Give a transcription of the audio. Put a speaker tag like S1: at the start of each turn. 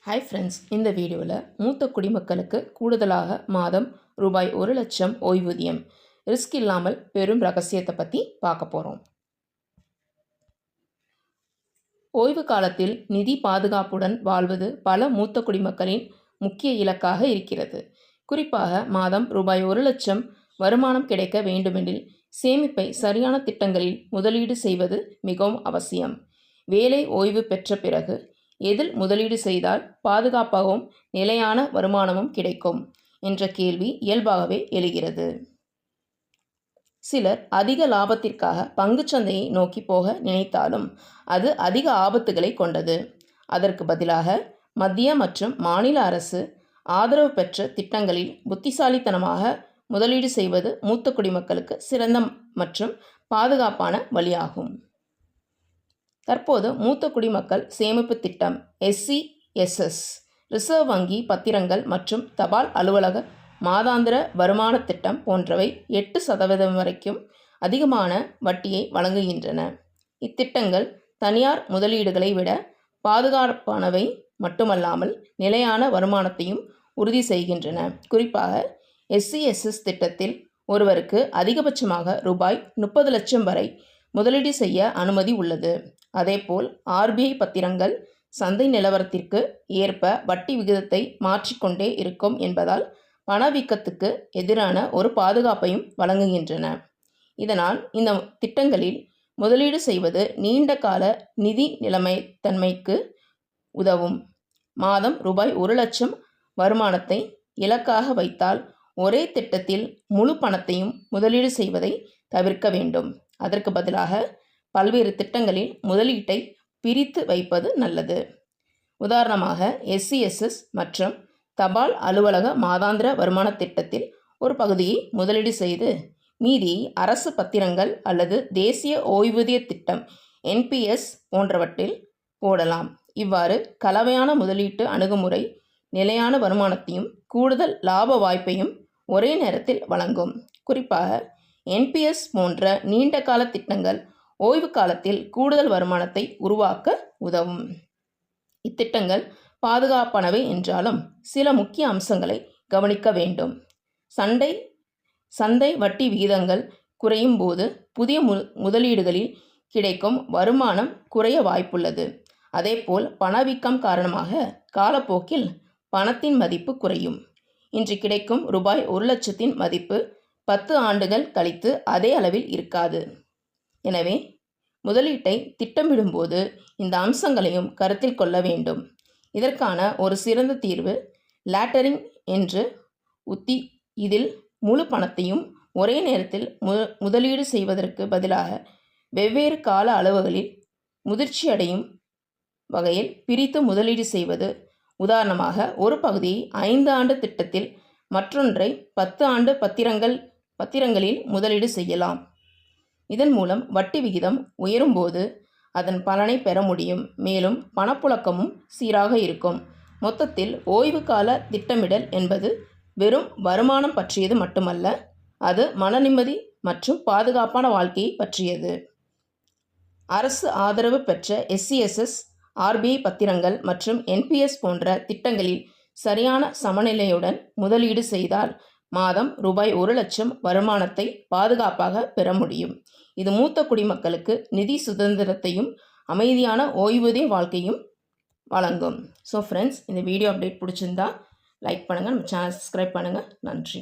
S1: Hi friends, இந்த வீடியோவில் மூத்த குடிமக்களுக்கு கூடுதலாக மாதம் ரூபாய் 1,00,000 ஓய்வூதியம் ரிஸ்க் இல்லாமல் பெரும் ரகசியத்தை பற்றி பார்க்க போகிறோம். ஓய்வு காலத்தில் நிதி பாதுகாப்புடன் வாழ்வது பல மூத்த குடிமக்களின் முக்கிய இலக்காக இருக்கிறது. குறிப்பாக மாதம் ரூபாய் 1,00,000 வருமானம் கிடைக்க வேண்டுமெனில் சேமிப்பை சரியான திட்டங்களில் முதலீடு செய்வது மிகவும் அவசியம். வேலை ஓய்வு பெற்ற பிறகு எதில் முதலீடு செய்தால் பாதுகாப்பாகவும் நிலையான வருமானமும் கிடைக்கும் என்ற கேள்வி இயல்பாகவே எழுகிறது. சிலர் அதிக லாபத்திற்காக பங்குச்சந்தையை நோக்கி போக நினைத்தாலும் அது அதிக ஆபத்துகளை கொண்டது. அதற்கு பதிலாக மத்திய மற்றும் மாநில அரசு ஆதரவு பெற்ற திட்டங்களில் புத்திசாலித்தனமாக முதலீடு செய்வது மூத்த குடிமக்களுக்கு சிறந்த மற்றும் பாதுகாப்பான வழியாகும். தற்போது மூத்த குடிமக்கள் சேமிப்பு திட்டம் SCSS, ரிசர்வ் வங்கி பத்திரங்கள் மற்றும் தபால் அலுவலக மாதாந்திர வருமான திட்டம் போன்றவை 8% வரைக்கும் அதிகமான வட்டியை வழங்குகின்றன. இத்திட்டங்கள் தனியார் முதலீடுகளை விட பாதுகாப்பானவை மட்டுமல்லாமல் நிலையான வருமானத்தையும் உறுதி செய்கின்றன. குறிப்பாக SCSS திட்டத்தில் ஒருவருக்கு அதிகபட்சமாக ரூபாய் 30 லட்சம் வரை முதலீடு செய்ய அனுமதி உள்ளது. அதேபோல் RBI பத்திரங்கள் சந்தை நிலவரத்திற்கு ஏற்ப வட்டி விகிதத்தை மாற்றிக்கொண்டே இருக்கும் என்பதால் பணவீக்கத்துக்கு எதிரான ஒரு பாதுகாப்பையும் வழங்குகின்றன. இதனால் இந்த திட்டங்களில் முதலீடு செய்வது நீண்ட கால நிதி நிலைமைத்தன்மைக்கு உதவும். மாதம் ரூபாய் 1,00,000 வருமானத்தை இலக்காக வைத்தால் ஒரே திட்டத்தில் முழு பணத்தையும் முதலீடு செய்வதை தவிர்க்க வேண்டும். அதற்கு பதிலாக பல்வேறு திட்டங்களில் முதலீட்டை பிரித்து வைப்பது நல்லது. உதாரணமாக SCSS மற்றும் தபால் அலுவலக மாதாந்திர வருமான திட்டத்தில் ஒரு பகுதியை முதலீடு செய்து மீதியை அரசு பத்திரங்கள் அல்லது தேசிய ஓய்வூதிய திட்டம் NPS போன்றவற்றில் போடலாம். இவ்வாறு கலவையான முதலீட்டு அணுகுமுறை நிலையான வருமானத்தையும் கூடுதல் லாப வாய்ப்பையும் ஒரே நேரத்தில் வழங்கும். குறிப்பாக NPS போன்ற நீண்ட கால திட்டங்கள் ஓய்வு காலத்தில் கூடுதல் வருமானத்தை உருவாக்க உதவும். இத்திட்டங்கள் பாதுகாப்பானவை என்றாலும் சில முக்கிய அம்சங்களை கவனிக்க வேண்டும். சந்தை வட்டி விகிதங்கள் குறையும் போது புதிய முதலீடுகளில் கிடைக்கும் வருமானம் குறைய வாய்ப்புள்ளது. அதேபோல் பணவீக்கம் காரணமாக காலப்போக்கில் பணத்தின் மதிப்பு குறையும். இன்று கிடைக்கும் ரூபாய் 1,00,000 மதிப்பு 10 ஆண்டுகள் கழித்து அதே அளவில் இருக்காது. எனவே முதலீட்டை திட்டமிடும்போது இந்த அம்சங்களையும் கருத்தில் கொள்ள வேண்டும். இதற்கான ஒரு சிறந்த தீர்வு லேட்டரிங் என்று உத்தி. இதில் முழு பணத்தையும் ஒரே நேரத்தில் முதலீடு செய்வதற்கு பதிலாக வெவ்வேறு கால அளவுகளில் முதிர்ச்சியடையும் வகையில் பிரித்து முதலீடு செய்வது. உதாரணமாக ஒரு பகுதியை 5 ஆண்டு திட்டத்தில் மற்றொன்றை 10 ஆண்டு பத்திரங்களில் முதலீடு செய்யலாம். இதன் மூலம் வட்டி விகிதம் உயரும்போது அதன் பலனை பெற முடியும். மேலும் பணப்புழக்கமும் சீராக இருக்கும். மொத்தத்தில் ஓய்வு கால திட்டமிடல் என்பது வெறும் வருமானம் பற்றியது மட்டுமல்ல, அது மன நிம்மதி மற்றும் பாதுகாப்பான வாழ்க்கையை பற்றியது. அரசு ஆதரவு பெற்ற SCSS, RBI பத்திரங்கள் மற்றும் NPS போன்ற திட்டங்களில் சரியான சமநிலையுடன் முதலீடு செய்தால் மாதம் ரூபாய் 1,00,000 வருமானத்தை பாதுகாப்பாக பெற முடியும். இது மூத்த குடிமக்களுக்கு நிதி சுதந்திரத்தையும் அமைதியான ஓய்வூதிய வாழ்க்கையும் வழங்கும். ஸோ ஃப்ரெண்ட்ஸ், இந்த வீடியோ அப்டேட் பிடிச்சிருந்தா லைக் பண்ணுங்கள், நம்ம சேனல் சப்ஸ்கிரைப் பண்ணுங்கள். நன்றி.